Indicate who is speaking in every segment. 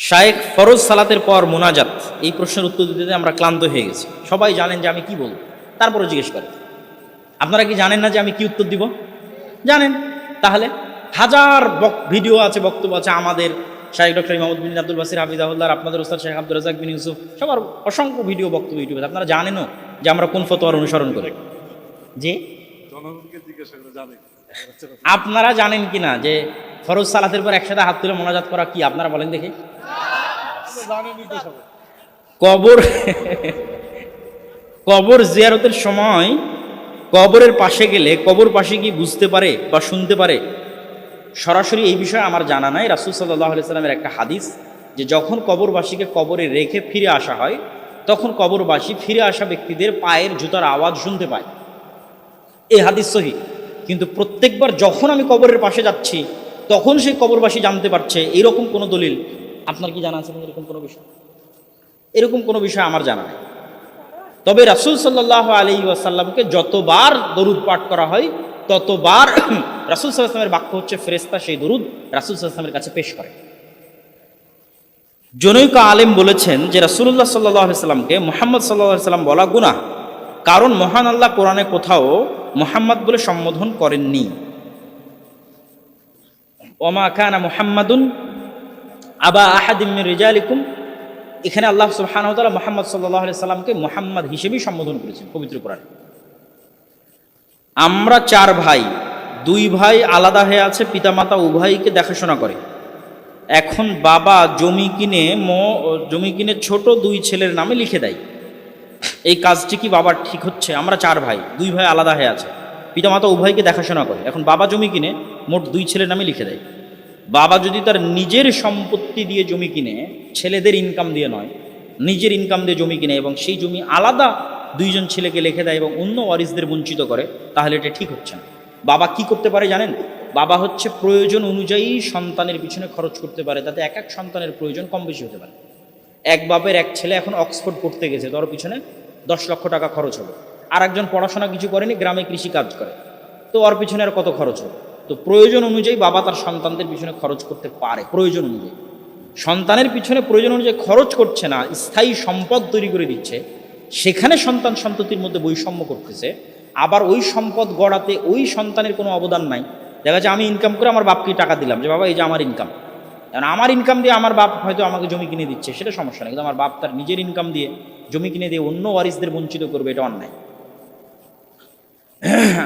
Speaker 1: শায়েখ ফরজ সালাতের পর মোনাজাত, এই প্রশ্নের উত্তর দিতে আমরা ক্লান্ত হয়ে গেছি। সবাই জানেন যে আমি কি বলবো, তারপরে জিজ্ঞেস করেন আপনারা কি জানেন না যে আমি কি উত্তর দিব? জানেন। তাহলে হাজার ভিডিও আছে, বক্তব্য আছে আমাদের শায়েখ ডক্টর ইমামুদ বিন আব্দুল বাসির হাফিজাহুল্লাহ, আপনাদের ওস্তাদ শেখ আব্দুর রাজ্জাক বিন ইউসুফ, সবার অসংখ্য ভিডিও বক্তব্য ইউটিউবে। আপনারা জানেনও যে আমরা কোন ফতোয়ার অনুসরণ করি। যে আপনারা জানেন কিনা যে ফরজ সালাতের পর একসাথে হাত তুলে মোনাজাত করা কি? আপনারা বলেন দেখি। কবর জিয়ারতের সময় কবরের পাশে গেলে কবর পাশে কি বুঝতে পারে বা শুনতে পারে? সরাসরি এই বিষয়ে আমার জানা নাই। রাসূল সাল্লাল্লাহু আলাইহি সাল্লামের একটা হাদিস যে যখন কবরবাসীকে কবরে রেখে ফিরে আসা হয় তখন কবরবাসী ফিরে আসা ব্যক্তিদের পায়ের জুতার আওয়াজ শুনতে পায়। এই হাদিস সহিহ। কিন্তু প্রত্যেকবার যখন আমি কবরের পাশে যাচ্ছি তখন সেই কবরবাসী জানতে পারছে, এরকম কোনো দলিল আপনার কি জানা আছে? এরকম কোনো বিষয়, এরকম কোনো বিষয় আমার জানা নেই। তবে রাসূল সাল্লাল্লাহু আলাইহি ওয়াসাল্লামকে যতবার দরুদ পাঠ করা হয় ততবার রাসূল সাল্লাল্লাহু আলাইহি ওয়াসাল্লামের বাক্য হচ্ছে ফেরেশতা সেই দরুদ রাসূল সাল্লাল্লাহু আলাইহি ওয়াসাল্লামের কাছে পেশ করে। জনৈক আলেম বলেছেন যে রাসূলুল্লাহ সাল্লাল্লাহু আলাইহি ওয়াসাল্লামকে মুহাম্মদ সাল্লাল্লাহু আলাইহি ওয়াসাল্লাম বলা গুনাহ, কারণ মহান আল্লাহ কোরআনে কোথাও মুহাম্মদ বলে সম্বোধন করেননি। ওমা কানা মুহাম্মাদুন আবা আহাদিম মির রিজালিকুম, এখানে আল্লাহ সুবহানাহু ওয়া তাআলা মুহাম্মদ সাল্লাল্লাহু আলাইহি সাল্লামকে মুহাম্মদ হিসেবেই সম্বোধন করেছেন পবিত্র কোরআনে। আমরা 4 ভাই, 2 ভাই আলাদা হয়ে আছে, পিতামাতা উভয়কে দেখাশোনা করে। এখন বাবা জমি কিনে ছোট 2 ছেলের নামে লিখে দেয়। এই কাজটি কি বাবার ঠিক হচ্ছে? আমরা 4 ভাই, 2 ভাই আলাদা হয়ে আছে, পিতামাতা উভয়কে দেখাশোনা করে। এখন বাবা জমি কিনে মোট 2 ছেলের নামে লিখে দেয়। বাবা যদি তার নিজের সম্পত্তি দিয়ে জমি কিনে, ছেলেদের ইনকাম দিয়ে নয়, নিজের ইনকাম দিয়ে জমি কিনে এবং সেই জমি আলাদা 2 জন ছেলেকে লিখে দেয় এবং অন্য ওয়ারিসদের বঞ্চিত করে, তাহলে এটা ঠিক হচ্ছে না। বাবা কি করতে পারে জানেন? বাবা হচ্ছে প্রয়োজন অনুযায়ী সন্তানের পিছনে খরচ করতে পারে, তাতে এক এক সন্তানের প্রয়োজন কম বেশি হতে পারে। এক বাপের এক ছেলে এখন অক্সফোর্ড পড়তে গেছে, তার পিছনে 10 লক্ষ টাকা খরচ হবে। আর একজন পড়াশোনা কিছু করেনি, গ্রামে কৃষি কাজ করে, তো ওর পিছনে আর কত খরচ হবে? তো প্রয়োজন অনুযায়ী বাবা তার সন্তানদের পিছনে খরচ করতে পারে। প্রয়োজন অনুযায়ী সন্তানের পিছনে প্রয়োজন অনুযায়ী খরচ করছে না, স্থায়ী সম্পদ তৈরি করে দিচ্ছে, সেখানে সন্তান সন্ততির মধ্যে বৈষম্য করতেছে। আবার ওই সম্পদ গড়াতে ওই সন্তানের কোনো অবদান নাই। দেখা যাচ্ছে আমি ইনকাম করে আমার বাপকে টাকা দিলাম যে বাবা এই যে আমার ইনকাম, কারণ আমার ইনকাম দিয়ে আমার বাপ হয়তো আমাকে জমি কিনে দিচ্ছে, সেটা সমস্যা নেই। কিন্তু আমার বাপ তার নিজের ইনকাম দিয়ে জমি কিনে দিয়ে অন্য ওয়ারিসদের বঞ্চিত করবে, এটা অন্যায়।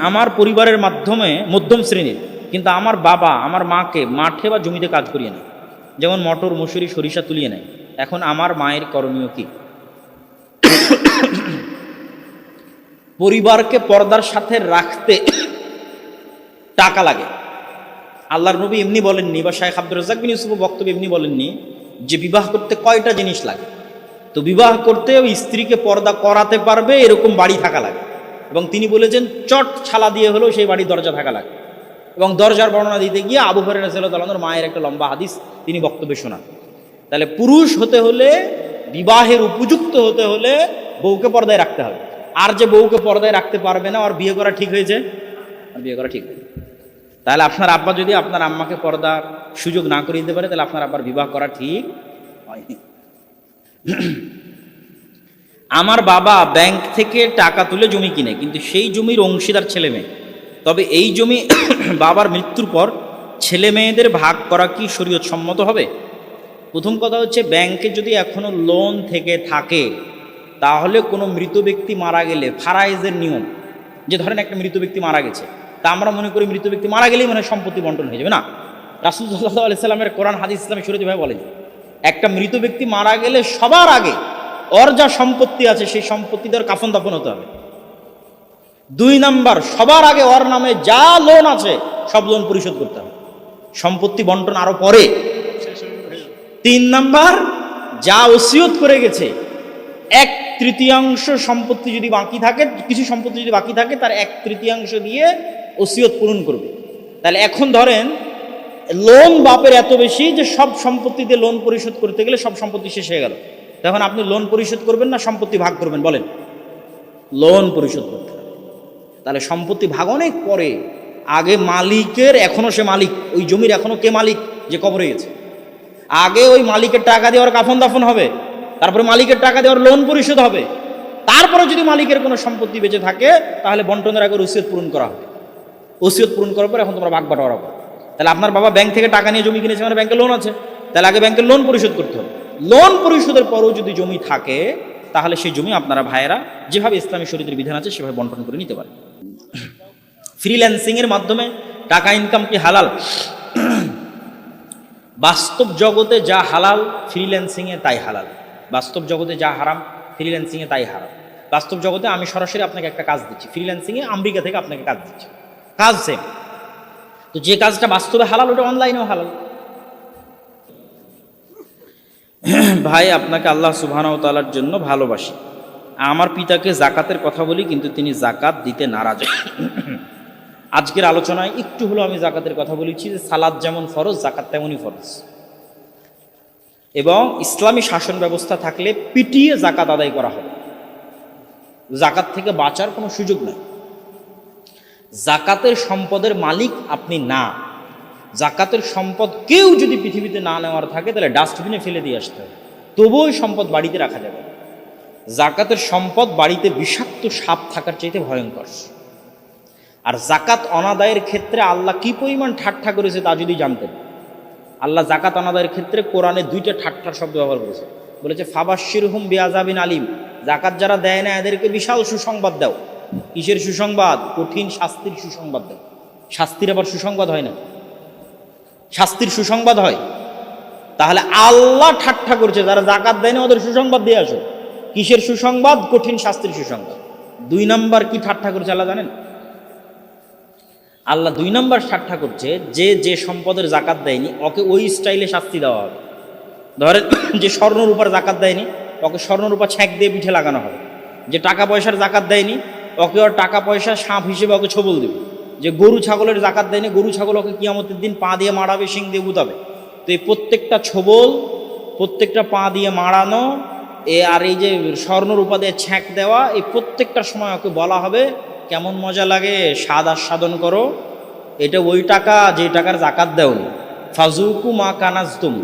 Speaker 1: আমার পরিবারের মাধ্যমে মধ্যম শ্রেণীর, কিন্তু আমার বাবা আমার মাকে মাঠে বা জমিতে কাজ করিয়ে নেয়, যেমন মটর মসুরি সরিষা তুলিয়ে নেয়। এখন আমার মায়ের করণীয় কি? পরিবারকে পর্দার সাথে রাখতে টাকা লাগে। আল্লাহর নবী এমনি বলেননি, বা শায়েখ আব্দুর রাজ্জাক বিন ইউসুফ বক্তব্য এমনি বলেননি যে বিবাহ করতে কয়টা জিনিস লাগে। তো বিবাহ করতে ওই স্ত্রীকে পর্দা করাতে পারবে এরকম বাড়ি থাকা লাগে, এবং তিনি বলেছেন চট ছালা দিয়ে হলেও সেই বাড়ির দরজা থাকা লাগে। এবং দরজার বর্ণনা দিতে গিয়ে আবু হুরায়রা রাদিয়াল্লাহু আনহুর মায়ের একটা লম্বা হাদিস তিনি বক্তব্যে শোনান। তাহলে পুরুষ হতে হলে, বিবাহের উপযুক্ত হতে হলে বউকে পর্দায় রাখতে হবে। আর যে বউকে পর্দায় রাখতে পারবে না, আর বিয়ে করা ঠিক হয়েছে? আর বিয়ে করা ঠিক হয়েছে। তাহলে আপনার আব্বা যদি আপনার আম্মাকে পর্দার সুযোগ না করে দিতে পারে, তাহলে আপনার আব্বার বিবাহ করা ঠিক হয়নি। আমার বাবা ব্যাংক থেকে টাকা তুলে জমি কিনে, কিন্তু সেই জমির অংশীদার ছেলে মেয়ে। তবে এই জমি বাবার মৃত্যুর পর ছেলে মেয়েদের ভাগ করা কি শরীয়ত সম্মত হবে? প্রথম কথা হচ্ছে, ব্যাংকে যদি এখনো লোন থেকে থাকে, তাহলে কোনো মৃত ব্যক্তি মারা গেলে ফারায়েজের নিয়ম, যে ধরেন একটা মৃত ব্যক্তি মারা গেছে, তা আমরা মনে করি মৃত ব্যক্তি মারা গেলেই মানে সম্পত্তি বন্টন হয়ে যাবে না। রাসূল সাল্লাল্লাহু আলাইহি সাল্লামের কোরআন হাদিস ইসলামী শরীয়ত ভাবে বলেন, একটা মৃত ব্যক্তি মারা গেলে সবার আগে ওর যা সম্পত্তি আছে সেই সম্পত্তি দেওয়ার কাফন দাফন হতে হবে। 2 নাম্বার, সবার আগে ওর নামে যা লোন আছে সব লোন পরিশোধ করতে হবে, সম্পত্তি বন্টন আরো পরে। 3 নাম্বার, যা ওসিয়ত করে গেছে 1/3 সম্পত্তি যদি বাকি থাকে, কিছু সম্পত্তি যদি বাকি থাকে, তার 1/3 দিয়ে ওসিয়ত পূরণ করবে। তাহলে এখন ধরেন লোন বাপের এত বেশি যে সব সম্পত্তিতে লোন পরিশোধ করতে গেলে সব সম্পত্তি শেষ হয়ে গেল, তখন আপনি লোন পরিশোধ করবেন না সম্পত্তি ভাগ করবেন? বলেন। লোন পরিশোধ করতে হবে। তাহলে সম্পত্তি ভাগ অনেক পরে, আগে মালিকের, এখনো সে মালিক, ওই জমির এখনো কে মালিক? যে কবরে গেছে। আগে ওই মালিকের টাকা দিয়ে ওর কাফন দাফন হবে, তারপরে মালিকের টাকা দিয়ে ওর লোন পরিশোধ হবে, তারপরে যদি মালিকের কোনো সম্পত্তি বেঁচে থাকে তাহলে বন্টনের আগে ওসিয়ত পূরণ করা হবে। ওসিয়ত পূরণ করার পর এখন তোমরা ভাগ বাটোয়ারা করো। তাহলে আপনার বাবা ব্যাংক থেকে টাকা নিয়ে জমি কিনেছে, মানে ব্যাংকে লোন আছে, তাহলে আগে ব্যাংকের লোন পরিশোধ করতে হবে। লোন পরিশোধের পরও যদি জমি থাকে তাহলে সেই জমি আপনারা ভাইয়েরা যেভাবে ইসলামী শরীয়তের বিধান আছে সেভাবে বন্টন করে নিতে পারেন। ফ্রিল্যান্সিংয়ের মাধ্যমে টাকা ইনকাম কি হালাল? বাস্তব জগতে যা হালাল ফ্রিল্যান্সিংয়ে তাই হালাল, বাস্তব জগতে যা হারাম ফ্রিল্যান্সিংয়ে তাই হারাম। বাস্তব জগতে আমি সরাসরি আপনাকে একটা কাজ দিচ্ছি, ফ্রিল্যান্সিংয়ে আমেরিকা থেকে আপনাকে কাজ দিচ্ছি, কাজ সেম। তো যে কাজটা বাস্তবে হালাল ওটা অনলাইনেও হালাল। ভাই আপনাকে আল্লাহ সুবহানাহু ওয়া তাআলার জন্য ভালোবাসি। আমার পিতাকে জাকাতের কথা বলি কিন্তু তিনি জাকাত দিতে নারাজ। আজকের আলোচনায় একটু হলো আমি জাকাতের কথা বলেছি যে সালাত যেমন ফরজ জাকাত তেমনই ফরজ, এবং ইসলামী শাসন ব্যবস্থা থাকলে পিটিয়ে জাকাত আদায় করা হবে, জাকাত থেকে বাঁচার কোনো সুযোগ নেই। জাকাতের সম্পদের মালিক আপনি না, জাকাতের সম্পদ কেউ যদি পৃথিবীতে না নেওয়ার থাকে তাহলে ডাস্টবিনে ফেলে দিয়ে আসতে হবে, তবুও ওই সম্পদ বাড়িতে রাখা যাবে। জাকাতের সম্পদ বাড়িতে বিষাক্ত সাপ থাকার চাইতে ভয়ঙ্কর। আর জাকাত অনাদায়ের ক্ষেত্রে আল্লাহ কি পরিমাণ ঠাট্টা করেছে তা যদি জানতেন, আল্লাহ জাকাত অনাদায়ের ক্ষেত্রে কোরআনে 2টা ঠাট্টার শব্দ ব্যবহার করেছে। বলেছে ফাবাশশিরহুম বিআযাবিন আলিম, জাকাত যারা দেয় না এদেরকে বিশাল সুসংবাদ দাও। কিসের সুসংবাদ? কঠিন শাস্তির সুসংবাদ দাও। শাস্তির আবার সুসংবাদ হয় না, শাস্তির সুসংবাদ হয়। তাহলে আল্লাহ ঠাট্টা করছে যারা জাকাত দেয় না ওদের সুসংবাদ দিয়ে আসো। কিসের সুসংবাদ? কঠিন শাস্তির সুসংবাদ। 2 নম্বর কি ঠাট্টা করছে আল্লাহ জানেন? আল্লাহ 2 নম্বর ঠাট্টা করছে যে সম্পদের জাকাত দেয়নি ওকে ওই স্টাইলে শাস্তি দেওয়া হবে। ধরেন যে স্বর্ণরূপার জাকাত দেয়নি ওকে স্বর্ণরূপা ছ্যাঁক দিয়ে পিঠে লাগানো হবে। যে টাকা পয়সার জাকাত দেয়নি ওকে ওর টাকা পয়সা সাপ হিসেবে ওকে ছবল দেবে। যে গরু ছাগলের জাকাত দেয়নি গরু ছাগল ওকে কিয়ামতের দিন পা দিয়ে মারাবে, শিং দিয়ে গুতাবে। তো এই প্রত্যেকটা ছবল, প্রত্যেকটা পা দিয়ে মারানো, আর এই যে স্বর্ণরূপা দিয়ে ছ্যাঁক দেওয়া, এই প্রত্যেকটার সময় ওকে বলা হবে কেমন মজা লাগে, স্বাদ আস্বাদন করো, এটা ওই টাকা যে টাকার জাকাত দেওনি। ফাজুকু মা কানাজতুম,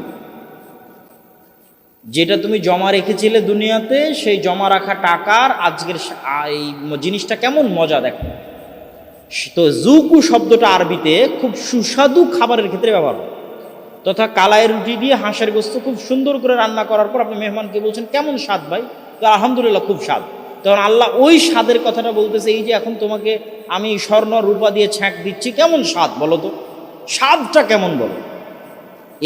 Speaker 1: যেটা তুমি জমা রেখেছিলে দুনিয়াতে সেই জমা রাখা টাকার আজকের এই জিনিসটা কেমন মজা দেখো। তো জুকু শব্দটা আরবিতে খুব সুস্বাদু খাবারের ক্ষেত্রে ব্যবহার হয়। তথা কালাই রুটি দিয়ে হাঁসের গোস্ত খুব সুন্দর করে রান্না করার পর আপনি মেহমানকে বলছেন কেমন স্বাদ ভাই, তো আলহামদুলিল্লাহ খুব স্বাদ। তখন আল্লাহ ওই স্বাদের কথাটা বলতেছে, এই যে এখন তোমাকে আমি স্বর্ণ রূপা দিয়ে ছ্যাঁক দিচ্ছি, কেমন স্বাদ বলো তো, স্বাদটা কেমন বলো।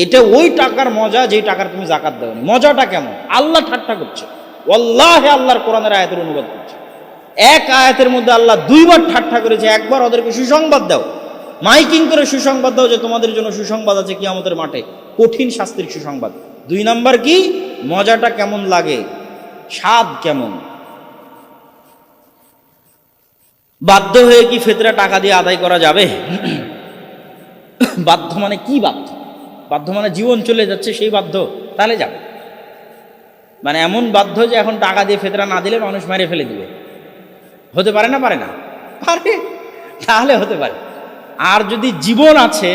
Speaker 1: এটা ওই টাকার মজা যেই টাকার তুমি জাকাত দাওনি, মজাটা কেমন। আল্লাহ ঠাট্টা করছে, ওয়াল্লাহি আল্লাহর কোরআনের আয়াতের অনুবাদ করছে। এক আয়াতের মধ্যে আল্লাহ 2 বার ঠাট্টা করেছে। একবার ওদেরকে সুসংবাদ দাও, মাইকিং করে সুসংবাদ দাও যে তোমাদের জন্য সুসংবাদ আছে কিয়ামতের মাঠে, কঠিন শাস্তির সুসংবাদ। 2 নাম্বার কি, মজাটা কেমন লাগে, স্বাদ কেমন। বাধ্য হয়ে কি ফিতরা টাকা দিয়ে আদায় করা যাবে? বাধ্য মানে কি? বাধ্য বাধ্য মানে জীবন চলে যাচ্ছে সেই বাধ্য, তাহলে যাবে। মানে এমন বাধ্য যে এখন টাকা দিয়ে ফিতরা না দিলে মানুষ মেরে ফেলে দিবে, হতে পারে না? পারে না? পারে, তাহলে হতে পারে। আর যদি জীবন আছে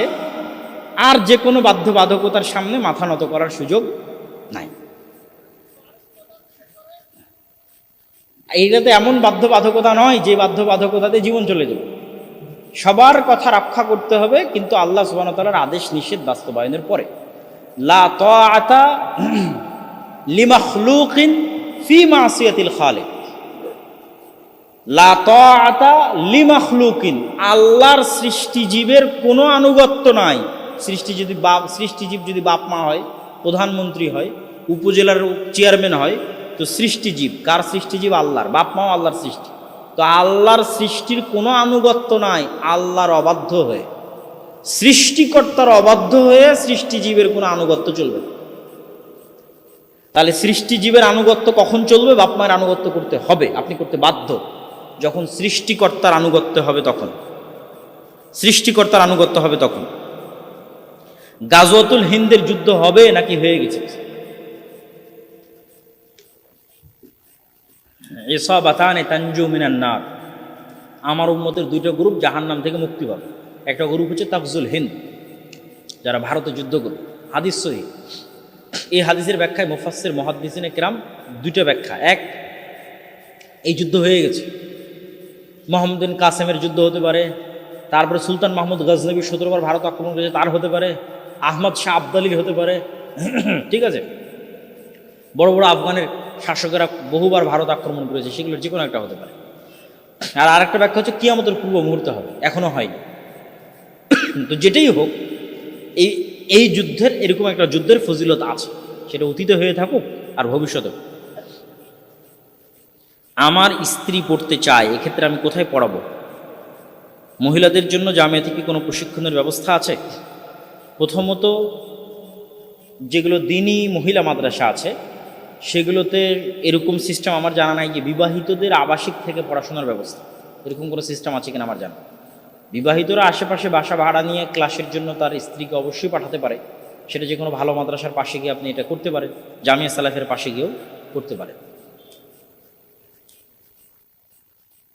Speaker 1: আর যে কোনো বাধ্যবাধকতার সামনে মাথা নত করার সুযোগ নাই। এইটাতে এমন বাধ্যবাধকতা নয় যে বাধ্যবাধকতাতে জীবন চলে যাবে। সবার কথা রক্ষা করতে হবে, কিন্তু আল্লাহ সুবহানাহু ওয়া তাআলার আদেশ নিষেধ বাস্তবায়নের পরে। লা তাআতা লিমাখলুকিন ফি মাসিয়াতিল খালিক, লা তাআতা লিমাখলুকিন, আল্লাহর সৃষ্টিজীবের কোনো আনুগত্য নাই। সৃষ্টিজীব যদি বাপ মা হয়, প্রধানমন্ত্রী হয়, উপজেলার চেয়ারম্যান হয়, তো সৃষ্টিজীব কার? সৃষ্টিজীব আল্লাহর, বাপ মাও আল্লাহর সৃষ্টি। তো আল্লাহর সৃষ্টির কোনো আনুগত্য নাই আল্লাহর অবাধ্য হয়ে। সৃষ্টিকর্তার অবাধ্য হয়ে সৃষ্টিজীবের কোনো আনুগত্য চলবে না। তাহলে সৃষ্টিজীবের আনুগত্য কখন চলবে? বাপ মায়ের আনুগত্য করতে হবে, আপনি করতে বাধ্য যখন সৃষ্টিকর্তার আনুগত্য হবে তখন, সৃষ্টিকর্তার আনুগত্য হবে তখন। গাজওয়াতুল হিন্দের যুদ্ধ হবে নাকি হয়ে গেছে? ইসাবাতানে তানজু মিনান নার, আমার উম্মতের 2টা গ্রুপ জাহান্নাম থেকে মুক্তি পাবে। একটা গ্রুপ হচ্ছে তাফজুল হিন্দ, যারা ভারতে যুদ্ধ করবে, হাদিস সহিহ। এই হাদিসের ব্যাখ্যায় মুফাসসির মুহাদ্দিসিনে কিরাম দুইটা ব্যাখ্যা। এক, এই যুদ্ধ হয়ে গেছে, মোহাম্মদ বিন কাসেমের যুদ্ধ হতে পারে, তারপরে সুলতান মাহমুদ গজনবী 17 বার ভারত আক্রমণ করেছে তার হতে পারে, আহমদ শাহ আবদালির হতে পারে, ঠিক আছে, বড় বড় আফগানের শাসকেরা বহুবার ভারত আক্রমণ করেছে, সেগুলোর যে কোনো একটা হতে পারে। আর আরেকটা ব্যাখ্যা হচ্ছে কিয়ামতের পূর্ব মুহূর্তে হবে, এখনো হয়নি। তো যেটাই হোক, এই যুদ্ধের এরকম একটা যুদ্ধের ফজিলত আছে, সেটা অতীতে হয়ে থাকুক আর ভবিষ্যতেও। আমার স্ত্রী পড়তে চায়, এক্ষেত্রে আমি কোথায় পড়াবো? মহিলাদের জন্য জামিয়া থেকে কোনো প্রশিক্ষণের ব্যবস্থা আছে? প্রথমত, যেগুলো দিনী মহিলা মাদ্রাসা আছে সেগুলোতে এরকম সিস্টেম আমার জানা নাই যে বিবাহিতদের আবাসিক থেকে পড়াশোনার ব্যবস্থা, এরকম কোনো সিস্টেম আছে কিনা আমার জানা। বিবাহিতরা আশেপাশে বাসা ভাড়া নিয়ে ক্লাসের জন্য তার স্ত্রীকে অবশ্যই পাঠাতে পারে, সেটা যে কোনো ভালো মাদ্রাসার পাশে গিয়ে আপনি এটা করতে পারেন, জামিয়া সালাফের পাশে গিয়েও করতে পারেন।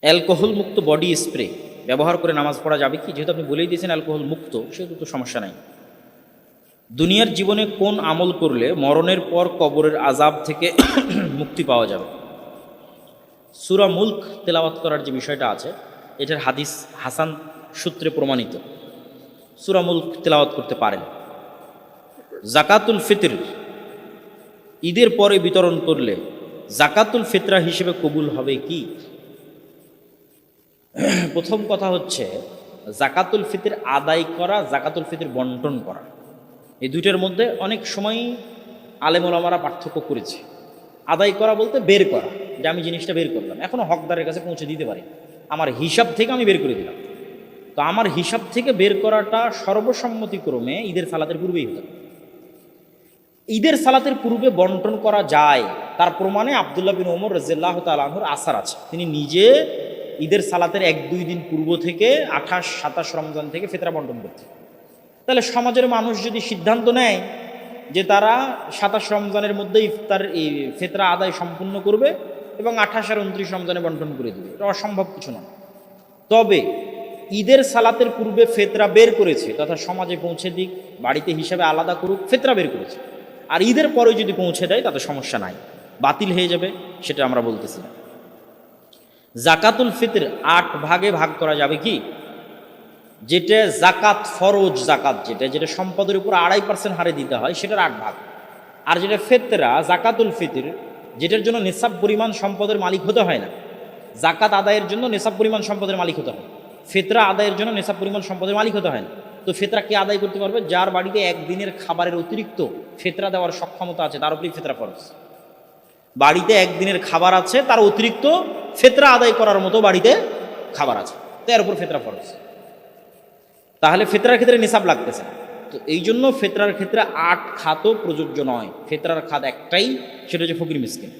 Speaker 1: অ্যালকোহল মুক্ত বডি স্প্রে ব্যবহার করে নামাজ পড়া যাবে কি? যেহেতু আপনি বলেই দিয়েছেন অ্যালকোহল মুক্ত, সেহেতু তো সমস্যা নাই। দুনিয়ার জীবনে কোন আমল করলে মরণের পর কবরের আযাব থেকে মুক্তি পাওয়া যাবে? সূরা মুলক তেলাওয়াত করার যে বিষয়টা আছে, এটার হাদিস হাসান সূত্রে প্রমাণিত। সূরা মুলক তেলাওয়াত করতে পারেন। জাকাতুল ফিতর ঈদের পরে বিতরণ করলে জাকাতুল ফিতরা হিসেবে কবুল হবে কি? প্রথম কথা হচ্ছে, জাকাতুল ফিতর আদায় করা, জাকাতুল ফিতর বন্টন করা, এই দুইটার মধ্যে অনেক সময় আলেম ওলামারা পার্থক্য করেছে। আদায় করা বলতে বের করা, যে আমি জিনিসটা বের করলাম, এখনও হকদারের কাছে পৌঁছে দিতে পারি, আমার হিসাব থেকে আমি বের করে দিলাম। তো আমার হিসাব থেকে বের করাটা সর্বসম্মতিক্রমে ঈদের সালাতের পূর্বেই হতো। ঈদের সালাতের পূর্বে বন্টন করা যায়, তার প্রমাণে আব্দুল্লাহ বিন ওমর রাদিয়াল্লাহু তাআলা আনহুর আসার আছে। তিনি নিজে ঈদের সালাতের 1-2 দিন পূর্ব থেকে 28-27 রমজান থেকে ফিতরা বন্টন করতেন। তাহলে সমাজের মানুষ যদি সিদ্ধান্ত নেয় যে তারা 27 রমজানের মধ্যে ইফতার এই ফিতরা আদায় সম্পূর্ণ করবে এবং 28 আর 29 রমজানে বন্টন করে দেবে, এটা অসম্ভব কিছু না। তবে ঈদের সালাতের পূর্বে ফিতরা বের করেছে তথা সমাজে পৌঁছে দিক, বাড়িতে হিসাবে আলাদা করুক, ফিতরা বের করেছে, আর ঈদের পরে যদি পৌঁছে দেয় তাতে সমস্যা নাই, বাতিল হয়ে যাবে সেটা আমরা বলতেছি না। জাকাতুল ফিতর 8 ভাগে ভাগ করা যাবে কি? যেটা জাকাত ফরজ জাকাত, যেটা সম্পদের উপর 2.5% হারে দিতে হয়, সেটার 8 ভাগ। আর যেটা ফিতরা জাকাতুল ফিতর, যেটার জন্য নিসাব পরিমাণ সম্পদের মালিক হতে হয় না, জাকাত আদায়ের জন্য নিসাব পরিমাণ সম্পদের মালিক হতে হয়, ফিতরা আদায়ের জন্য নিসাব পরিমাণ সম্পদের মালিক হতে হয় না। তো ফিতরা কে আদায় করতে পারবে? যার বাড়িতে একদিনের খাবারের অতিরিক্ত ফিতরা দেওয়ার সক্ষমতা আছে, তার উপরেই ফিতরা ফরজ। বাড়িতে একদিনের খাবার আছে, তার অতিরিক্ত ফিতরা আদায় করার মতো বাড়িতে খাবার আছে, তার উপর ফিতরা ফরজ। তাহলে ফিতরার ক্ষেত্রে নিসাব লাগতেছে না। তো এই জন্য ফিতরার ক্ষেত্রে 8 খাতও প্রযোজ্য নয়, ফিতরার খাত একটাই, সেটা হচ্ছে ফকির মিসকিন।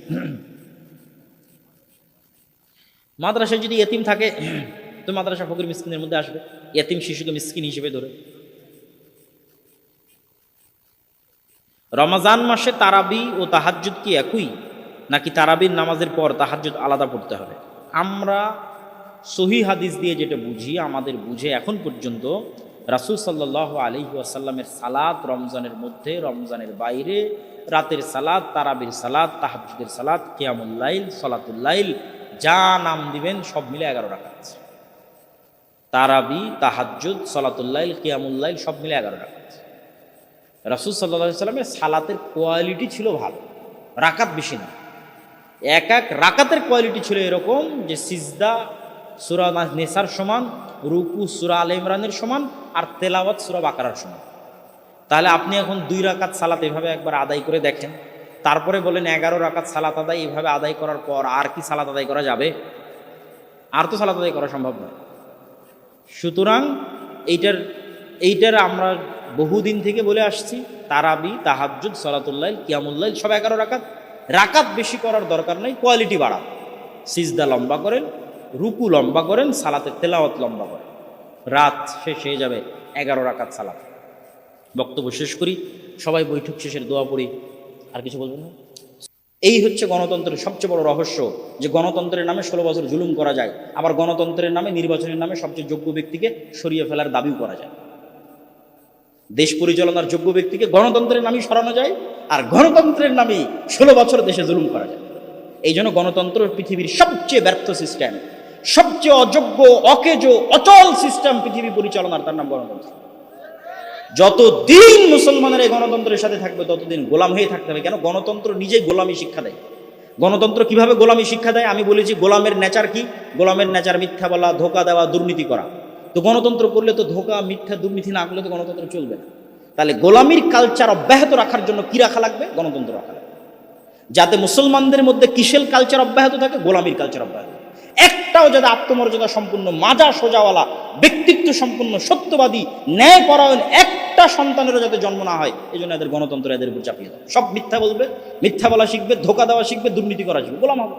Speaker 1: মাদ্রাসায় যদি ইয়েতিম থাকে তো মাদ্রাসা ফকির মিসকিনের মধ্যে আসবে, ইয়েতিম শিশুকে মিসকিন হিসেবে ধরে। রমজান মাসে তারাবি ও তাহাজ্জুদ কি একই, নাকি তারাবির নামাজের পর তাহাজ্জুদ আলাদা পড়তে হবে? আমরা সহি হাদিস দিয়ে যেটা বুঝি, আমাদের বুঝে এখন পর্যন্ত রাসূল সাল্লাল্লাহু আলাইহি ওয়াসাল্লামের সালাত রমজানের মধ্যে, রমজানের বাইরে, রাতের সালাত, তারাবির সালাত, তাহাজ্জুদের সালাত, কিয়ামুল লাইল, সালাতুল লাইল, যা নাম দিবেন সব মিলে 11 রাকাত। তারাবি, তাহাজ্জুদ, সালাতুল লাইল, কিয়ামুল লাইল সব মিলে 11 রাকাত। রাসূল সাল্লাল্লাহু আলাইহি ওয়াসাল্লামের সালাতের কোয়ালিটি ছিল ভালো, রাকাত বেশি না। এক এক রাকাতের কোয়ালিটি ছিল এরকম যে সিজদা সূরা নিসার সমান, রুকু সূরা আলে ইমরানের সমান, আর তেলাওয়াত সূরা বাকারার সমান। তাহলে আপনি এখন 2 রাকাত সালাত এভাবে একবার আদায় করে দেখেন, তারপরে বলেন 11 রাকাত সালাত আদায় এভাবে আদায় করার পর আর কি সালাত আদায় করা যাবে? আর তো সালাত আদায় করা সম্ভব নয়। সুতরাং এইটার আমরা বহুদিন থেকে বলে আসছি, তারাবি, তাহাজ্জুদ, সালাতুল লাইল, কিয়ামুল লাইল সব 11 রাকাত। রাকাত বেশি করার দরকার নেই, কোয়ালিটি বাড়ান। সিজদা লম্বা করেন, রুকু লম্বা করেন, সালাতের তেলাওয়াত লম্বা করেন, রাত শেষ হয়ে যাবে 11 রাকাত সালাত। বক্তব্য শেষ করি, সবাই বৈঠক শেষের দোয়া পড়ি। আর কিছু বলবেন না? এই হচ্ছে গণতন্ত্রের সবচেয়ে বড় রহস্য, যে গণতন্ত্রের নামে 16 বছর জুলুম করা যায়, আবার গণতন্ত্রের নামে, নির্বাচনের নামে সবচেয়ে যোগ্য ব্যক্তিকে সরিয়ে ফেলার দাবিও করা যায়। দেশ পরিচালনার যোগ্য ব্যক্তিকে গণতন্ত্রের নামে সরানো যায়, আর গণতন্ত্রের নামে 16 বছর দেশে জুলুম করা যায়। এই জন্য গণতন্ত্র পৃথিবীর সবচেয়ে ব্যর্থ সিস্টেম, সবচেয়ে অযোগ্য, অকেজ, অচল সিস্টেম পৃথিবী পরিচালনার, তার নাম গণতন্ত্র। যতদিন মুসলমানের এই গণতন্ত্রের সাথে থাকবে ততদিন গোলাম হয়ে থাকতে হবে। কেন? গণতন্ত্র নিজেই গোলামি শিক্ষা দেয়। গণতন্ত্র কিভাবে গোলামি শিক্ষা দেয়? আমি বলেছি গোলামের নেচার কি? গোলামের নেচার মিথ্যা বলা, ধোকা দেওয়া, দুর্নীতি করা। তো গণতন্ত্র করলে তো ধোকা, মিথ্যা, দুর্নীতি না করলে তো গণতন্ত্র চলবে না। তাহলে গোলামির কালচার অব্যাহত রাখার জন্য কি রাখা লাগবে? গণতন্ত্র রাখা লাগবে, যাতে মুসলমানদের মধ্যে কিসের কালচার অব্যাহত থাকে? গোলামির কালচার অব্যাহত। একটাও যাতে আত্মমর্যাদা সম্পূর্ণ, মাজা সোজাওয়ালা, ব্যক্তিত্ব সম্পূর্ণ, সত্যবাদী, ন্যায়পরায়ণ একটা সন্তানেরও যাতে জন্ম না হয়, এই জন্য এদের গণতন্ত্র এদের উপর চাপিয়ে দেয়। সব মিথ্যা বলবে, মিথ্যা বলা শিখবে, ধোকা দেওয়া শিখবে, দুর্নীতি করা শিখবে, গোলাম হবে।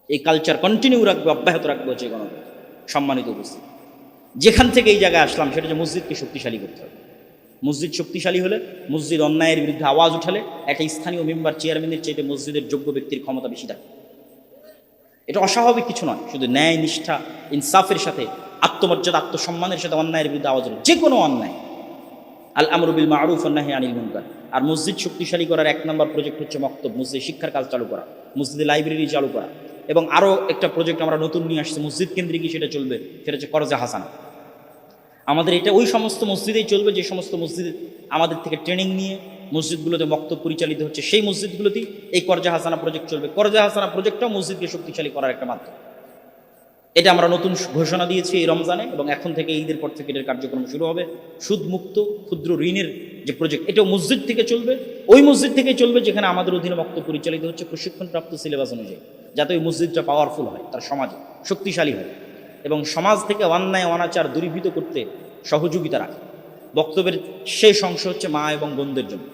Speaker 1: এই কালচার কন্টিনিউ রাখবে, অব্যাহত রাখবে হচ্ছে গণতন্ত্র। সম্মানিত উপস্থিতি, যেখান থেকে এই জায়গায় আসলাম সেটা হচ্ছে মসজিদকে শক্তিশালী করতে হবে। মসজিদ শক্তিশালী হলে, মসজিদ অন্যায়ের বিরুদ্ধে আওয়াজ উঠালে, একটা স্থানীয় মেম্বার চেয়ারম্যানের চাইতে মসজিদের যোগ্য ব্যক্তির ক্ষমতা বেশি থাকে। এটা অস্বাভাবিক কিছু নয়, শুধু ন্যায়, নিষ্ঠা, ইনসাফের সাথে, আত্মমর্যাদা, আত্মসম্মানের সাথে অন্যায়ের বিরুদ্ধে আওয়াজ উঠে, যে কোনো অন্যায়। আল আমরু বিল মারুফ ওয়ান নাহি আনিল মুনকার। আর মসজিদ শক্তিশালী করার 1 নম্বর প্রজেক্ট হচ্ছে মক্তব, মসজিদ শিক্ষার কাজ চালু করা, মসজিদে লাইব্রেরি চালু করা। এবং আরও একটা প্রজেক্ট আমরা নতুন নিয়ে আসছি, মসজিদ কেন্দ্রিকই সেটা চলবে, সেটা হচ্ছে করজে হাসানা। আমাদের এটা ওই সমস্ত মসজিদেই চলবে যে সমস্ত মসজিদ আমাদের থেকে ট্রেনিং নিয়ে মসজিদগুলোতে মক্তব পরিচালিত হচ্ছে, সেই মসজিদগুলোতেই এই করজে হাসানা প্রজেক্ট চলবে। করজে হাসানা প্রজেক্টটাও মসজিদকে শক্তিশালী করার একটা মাধ্যম। এটা আমরা নতুন ঘোষণা দিয়েছি এই রমজানে, এবং এখন থেকে ঈদের পর থেকে এটার কার্যক্রম শুরু হবে। সুদমুক্ত ক্ষুদ্র ঋণের যে প্রজেক্ট, এটাও মসজিদ থেকে চলবে, ওই মসজিদ থেকে চলবে যেখানে আমাদের অধীনে মক্তব পরিচালিত হচ্ছে প্রশিক্ষণপ্রাপ্ত সিলেবাস অনুযায়ী, যাতে ওই মসজিদটা পাওয়ারফুল হয়, তার সমাজে শক্তিশালী হয় এবং সমাজ থেকে অন্যায় অনাচার দূরীভূত করতে সহযোগিতা রাখে। বক্তব্যের শেষ অংশ হচ্ছে মা এবং বোনদের জন্য।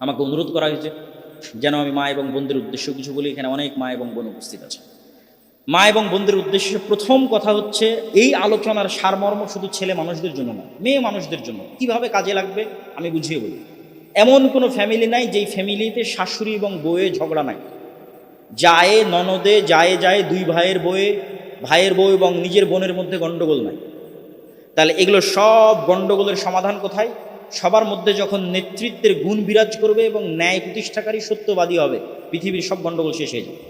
Speaker 1: আমাকে অনুরোধ করা হয়েছে যেন আমি মা এবং বোনদের উদ্দেশ্য কিছু বলি। এখানে অনেক মা এবং বোন উপস্থিত আছে। মা এবং বোনদের উদ্দেশ্যে প্রথম কথা হচ্ছে, এই আলোচনার সারমর্ম শুধু ছেলে মানুষদের জন্য না, মেয়ে মানুষদের জন্য কিভাবে কাজে লাগবে আমি বুঝিয়ে বলি। এমন কোনো ফ্যামিলি নাই যেই ফ্যামিলিতে শাশুড়ি এবং বউয়ে ঝগড়া নাই, যায় ননদে, যায় যায় দুই ভাইয়ের বউয়ে, ভাইয়ের বউ এবং নিজের বোনের মধ্যে গণ্ডগোল নাই। তাহলে এগুলো সব গণ্ডগোলের সমাধান কোথায়? সবার মধ্যে যখন নেতৃত্বের গুণ বিরাজ করবে এবং ন্যায় প্রতিষ্ঠাকারী সত্যবাদী হবে, পৃথিবীর সব গণ্ডগোল শেষ হয়ে যাবে।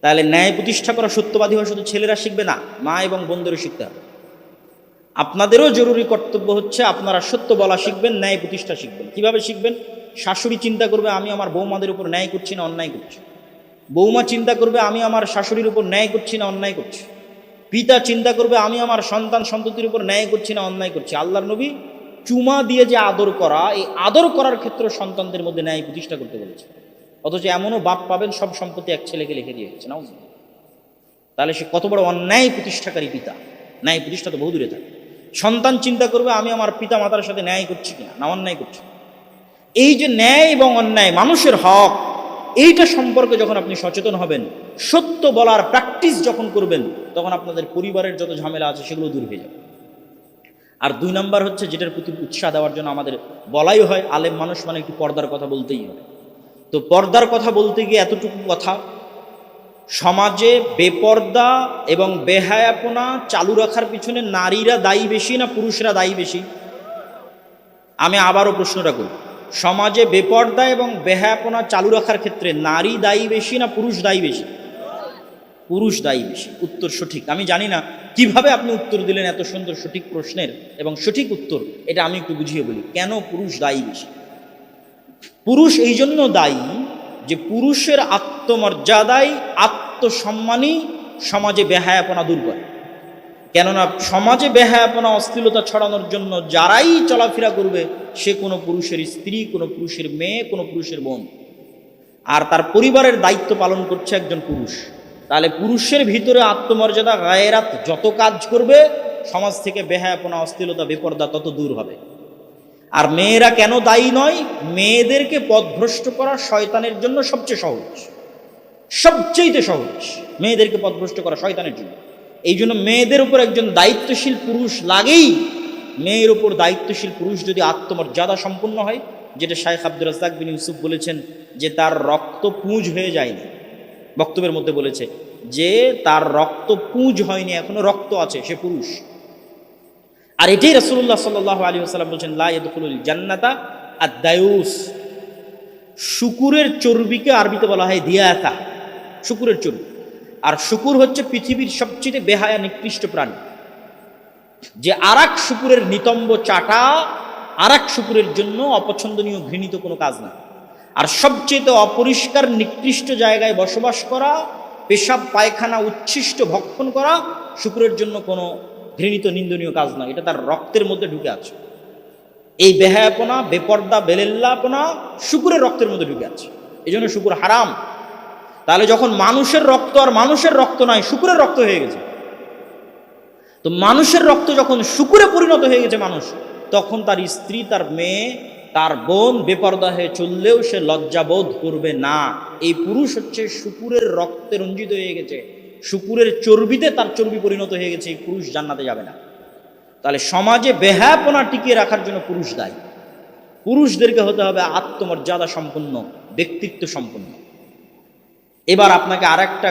Speaker 1: তাহলে ন্যায় প্রতিষ্ঠা করা, সত্যবাদী হওয়া শুধু ছেলেরা শিখবে না, মা এবং বোনদেরও শিখতে হবে। আপনাদেরও জরুরি কর্তব্য হচ্ছে আপনারা সত্য বলা শিখবেন, ন্যায় প্রতিষ্ঠা শিখবেন। কিভাবে শিখবেন? শাশুড়ি চিন্তা করবে আমি আমার বৌমাদের উপর ন্যায় করছি না অন্যায় করছি, বৌমা চিন্তা করবে আমি আমার শাশুড়ির উপর ন্যায় করছি না অন্যায় করছি, পিতা চিন্তা করবে আমি আমার সন্তান সন্ততির উপর ন্যায় করছি না অন্যায় করছি। আল্লাহর নবী চুমা দিয়ে যে আদর করা, এই আদর করার ক্ষেত্রে সন্তানদের মধ্যে ন্যায় প্রতিষ্ঠা করতে বলেছে। অথচ এমনও বাপ পাবেন সব সম্পত্তি এক ছেলেকে লিখে দিয়ে গেছে। নাও, তাহলে সে কত বড় অন্যায় প্রতিষ্ঠাকারী পিতা। ন্যায় প্রতিষ্ঠা তো বহু দূরে থাকে। সন্তান চিন্তা করবে আমি আমার পিতা মাতার সাথে ন্যায় করছি কিনা, না অন্যায় করছি। এই যে ন্যায় এবং অন্যায়, মানুষের হক, এইটা সম্পর্কে যখন আপনি সচেতন হবেন, সত্য বলার প্র্যাকটিস যখন করবেন, তখন আপনাদের পরিবারের যত ঝামেলা আছে সেগুলো দূর হয়ে যাবে। আর 2 নম্বর হচ্ছে, যেটার প্রতি উৎসাহ দেওয়ার জন্য আমাদের বলাই হয়, আলেম মানুষ মানে একটু পর্দার কথা বলতেই হবে। তো পর্দার কথা বলতে গিয়ে এতটুকু কথা, সমাজে বেপর্দা এবং বেহায়াপনা চালু রাখার পিছনে নারীরা দায়ী বেশি না পুরুষরা দায়ী বেশি? আমি আবারও প্রশ্নটা করি, সমাজে বেপর্দা এবং বেহায়াপনা চালু রাখার ক্ষেত্রে নারী দায়ী বেশি না পুরুষ দায়ী বেশি? পুরুষ দায়ী বেশি। উত্তর সঠিক। আমি জানি না কিভাবে আপনি উত্তর দিলেন এত সুন্দর সঠিক প্রশ্নের, এবং সঠিক উত্তর এটা আমি একটু বুঝিয়ে বলি কেন পুরুষ দায়ী বেশি। পুরুষ এই জন্য দায়ী যে পুরুষের আত্মমর্যাদায়, আত্মসম্মানই সমাজে বেহায়াপনা দূর করে। কেননা সমাজে বেহায়াপনা, অশ্লীলতা ছড়ানোর জন্য যারাই চলাফেরা করবে, সে কোনো পুরুষের স্ত্রী, কোনো পুরুষের মেয়ে, কোনো পুরুষের বোন, আর তার পরিবারের দায়িত্ব পালন করছে একজন পুরুষ। তাহলে পুরুষের ভিতরে আত্মমর্যাদা, গায়রাত যত কাজ করবে, সমাজ থেকে বেহায়াপনা, অশ্লীলতা, বেপর্দা তত দূর হবে। আর মেয়েরা কেন দায়ী নয়? মেয়েদেরকে পথভ্রষ্ট করা শয়তানের জন্য সবচেয়ে সহজ, সবচেয়ে সহজ মেয়েদেরকে পথভ্রষ্ট করা শয়তানের জন্য। এই জন্য মেয়েদের উপর একজন দায়িত্বশীল পুরুষ লাগেই। মেয়ের উপর দায়িত্বশীল পুরুষ যদি আত্মমর্যাদা সম্পন্ন হয়, যেটা শাইখ আব্দুর রাজ্জাক বিন ইউসুফ বলেছেন যে তার রক্ত পুঁজ হয়ে যায়নি, বক্তব্যের মধ্যে বলেছে যে তার রক্ত পুঁজ হয়নি, এখনো রক্ত আছে, সে পুরুষ। আর এটাই রাসূলুল্লাহ সাল্লাল্লাহু আলাইহি ওয়াসাল্লাম বলছেন, লা ইয়াদখুলুল জান্নাতা আদ-দায়ুস। শুকুরের চর্বিকে আরবিতে বলা হয় দিয়াতা, শুকুরের চর্বি। আর শুকুর হচ্ছে পৃথিবীর সবচেয়ে বেহায়া নিকৃষ্ট প্রাণী, যে আরেক শুকুরের নিতম্ব চাটা আরেক শুকুরের জন্য অপছন্দনীয়, ঘৃণিত কোনো কাজ না। আর সবচেয়ে অপরিষ্কার নিকৃষ্ট জায়গায় বসবাস করা, পেশাব পায়খানা উচ্ছিষ্ট ভক্ষণ করা শুকুরের জন্য কোনো ঘৃণিত নিন্দনীয় কাজ না। এটা তার রক্তের মধ্যে ঢুকে আছে। এই বেহায়াপনা, বেপর্দা, বেলেল্লাপনা শুকুরের রক্তের মধ্যে ঢুকে আছে, এই জন্য শুকুর হারাম। তাহলে যখন মানুষের রক্ত আর মানুষের রক্ত নয়, শুকুরের রক্ত হয়ে গেছে, তো মানুষের রক্ত যখন শুকুরে পরিণত হয়ে গেছে মানুষ, তখন তার স্ত্রী, তার মেয়ে, তার বোন বেপর্দা হয়ে চললেও সে লজ্জাবোধ করবে না। এই পুরুষ হচ্ছে শুকুরের রক্তে রঞ্জিত হয়ে গেছে, শুকুরের চর্বিতে তার চর্বি পরিণত হয়ে গেছে, এই পুরুষ জান্নাতে যাবে না। তাহলে সমাজে বেহায়াপনা টিকিয়ে রাখার জন্য পুরুষ দায়ী। পুরুষদেরকে হতে হবে আত্মমর্যাদা সম্পন্ন, ব্যক্তিত্ব সম্পন্ন। এবার আপনাকে আর একটা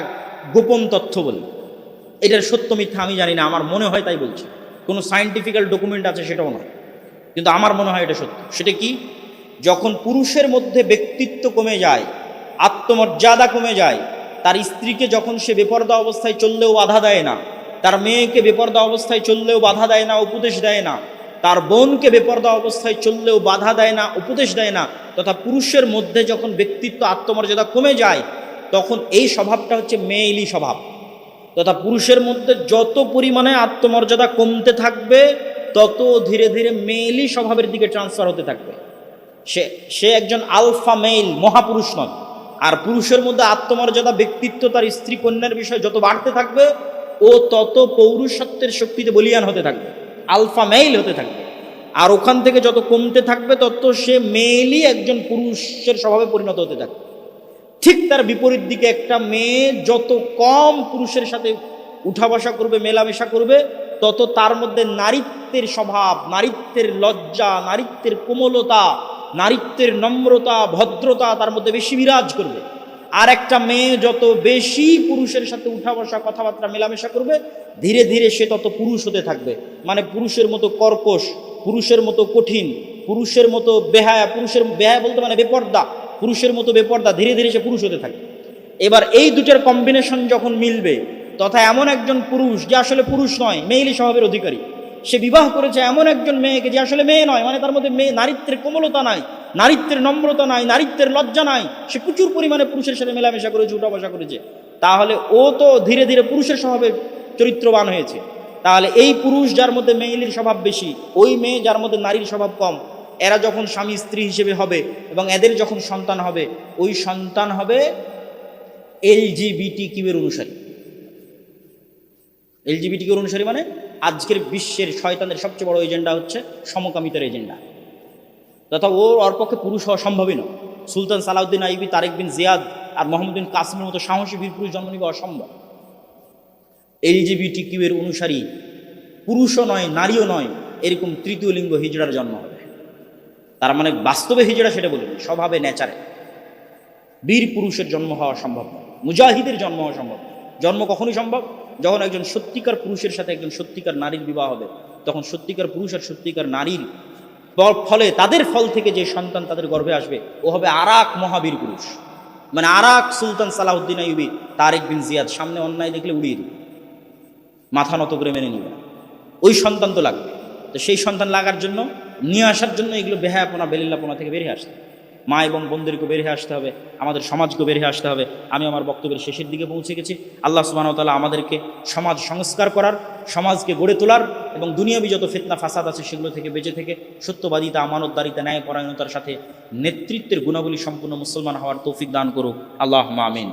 Speaker 1: গোপন তথ্য বলি, এটার সত্য মিথ্যা আমি জানি না, আমার মনে হয় তাই বলছি। কোনো সায়েন্টিফিক্যাল ডকুমেন্ট আছে সেটাও নয়, কিন্তু আমার মনে হয় এটা সত্য। সেটা কি? যখন পুরুষের মধ্যে ব্যক্তিত্ব কমে যায়, আত্মমর্যাদা কমে যায়, তার স্ত্রীকে যখন সে বেপরদা অবস্থায় চললেও বাধা দেয় না, তার মেয়েকে বেপরদা অবস্থায় চললেও বাধা দেয় না, উপদেশ দেয় না, তার বোনকে বেপরদা অবস্থায় চললেও বাধা দেয় না, উপদেশ দেয় না, তথা পুরুষের মধ্যে যখন ব্যক্তিত্ব, আত্মমর্যাদা কমে যায়, তখন এই স্বভাবটা হচ্ছে মেয়েলি স্বভাব। তথা পুরুষের মধ্যে যত পরিমাণে আত্মমর্যাদা কমতে থাকবে, তত ধীরে ধীরে মেইলি স্বভাবের দিকে ট্রান্সফার হতে থাকবে। সে একজন আলফা মেইল, মহাপুরুষ নয়। আর পুরুষের মধ্যে আত্মমর্যাদা, ব্যক্তিত্ব, তার স্ত্রী কন্যার বিষয় যত বাড়তে থাকবে, ও তত পৌরুষত্বের শক্তিতে বলিয়ান হতে থাকবে, আলফা মেইল হতে থাকবে। আর ওখান থেকে যত কমতে থাকবে, তত সে মেইলি একজন পুরুষের স্বভাবে পরিণত হতে থাকবে। ঠিক তার বিপরীত দিকে একটা মেয়ে যত কম পুরুষের সাথে উঠা বসা করবে, মেলামেশা করবে, তত তার মধ্যে নারীত্বের স্বভাব, নারীত্বের লজ্জা, নারীত্বের কোমলতা, নারীত্বের নম্রতা, ভদ্রতা তার মধ্যে বেশি বিরাজ করবে। আর একটা মেয়ে যত বেশি পুরুষের সাথে উঠা বসা, কথাবার্তা, মেলামেশা করবে, ধীরে ধীরে সে তত পুরুষ হতে থাকবে। মানে পুরুষের মতো কর্কশ, পুরুষের মতো কঠিন, পুরুষের মতো বেহায়া, পুরুষের বেহায়া বলতে মানে বেপর্দা, পুরুষের মতো বেপর্দা, ধীরে ধীরে সে পুরুষ হতে থাকে। এবার এই দুটোর কম্বিনেশন যখন মিলবে, তথা এমন একজন পুরুষ যে আসলে পুরুষ নয়, মেয়েলি স্বভাবের অধিকারী, সে বিবাহ করেছে এমন একজন মেয়েকে যে আসলে মেয়ে নয়, মানে তার মধ্যে মেয়ে, নারীত্বের কোমলতা নাই, নারীত্বের নম্রতা নাই, নারীত্বের লজ্জা নাই, সে প্রচুর পরিমাণে পুরুষের সাথে মেলামেশা করেছে, উঠা বসা করেছে, তাহলে ও তো ধীরে ধীরে পুরুষের স্বভাবে চরিত্রবান হয়েছে। তাহলে এই পুরুষ যার মধ্যে মেয়েলির স্বভাব বেশি, ওই মেয়ে যার মধ্যে নারীর স্বভাব কম, এরা যখন স্বামী স্ত্রী হিসেবে হবে এবং এদের যখন সন্তান হবে, ওই সন্তান হবে LGBTQ এর অনুসারী। LGBTQ এর অনুসারী মানে আজকের বিশ্বের শয়তানের সবচেয়ে বড় এজেন্ডা হচ্ছে সমকামিতার এজেন্ডা, তথা ওর পক্ষে পুরুষ হওয়া সম্ভবই নয়। সুলতান সালাউদ্দিন আইবি, তারেক বিন জিয়াদ আর মোহাম্মদ বিন কাসিমের মতো সাহসী বীর পুরুষ জন্ম নিবে অসম্ভব। LGBTQ এর অনুসারী পুরুষও নয়, নারীও নয়, এরকম তৃতীয় লিঙ্গ হিজড়ার জন্ম হবে। তার মানে বাস্তবে হিজড়া সেটা বলিনি, স্বভাবে, নেচারে বীর পুরুষের জন্ম হওয়া সম্ভব নয়, মুজাহিদের জন্ম হওয়া সম্ভব। জন্ম কখনই সম্ভব যখন একজন সত্যিকার পুরুষের সাথে একজন সত্যিকার নারীর বিবাহ হবে, তখন সত্যিকার পুরুষ আর সত্যিকার নারীর ফলে, তাদের ফল থেকে যে সন্তান তাদের গর্ভে আসবে, ও হবে আরাক মহাবীর পুরুষ, মানে আরাক সুলতান সালাউদ্দিন আইয়ুবী, তারেক বিন জিয়াদ। সামনে অন্যায় দেখলে উড়িয়ে দিবে, মাথা নত করে মেনে নিবে না। ওই সন্তান তো লাগবে। তো সেই সন্তান লাগার জন্য, নিয়ে আসার জন্য এগুলো বেহায়াপনা, বেলিল্লাপনা থেকে বেরিয়ে আসতে হবে। মা এবং বোনদেরকে বেরিয়ে আসতে হবে, আমাদের সমাজকে বেরিয়ে আসতে হবে। আমি আমার বক্তব্যের শেষের দিকে পৌঁছে গেছি। আল্লাহ সুবহানাহু ওয়া তাআলা আমাদেরকে সমাজ সংস্কার করার, সমাজকে গড়ে তোলার এবং দুনিয়াবি যত ফিতনা ফাসাদ আছে সেগুলো থেকে বেঁচে থেকে সত্যবাদিতা, আমানতদারিতা, ন্যায়পরায়ণতার সাথে নেতৃত্বের গুণাবলী সম্পূর্ণ মুসলমান হওয়ার তৌফিক দান করুক। আল্লাহুম্মা আমিন।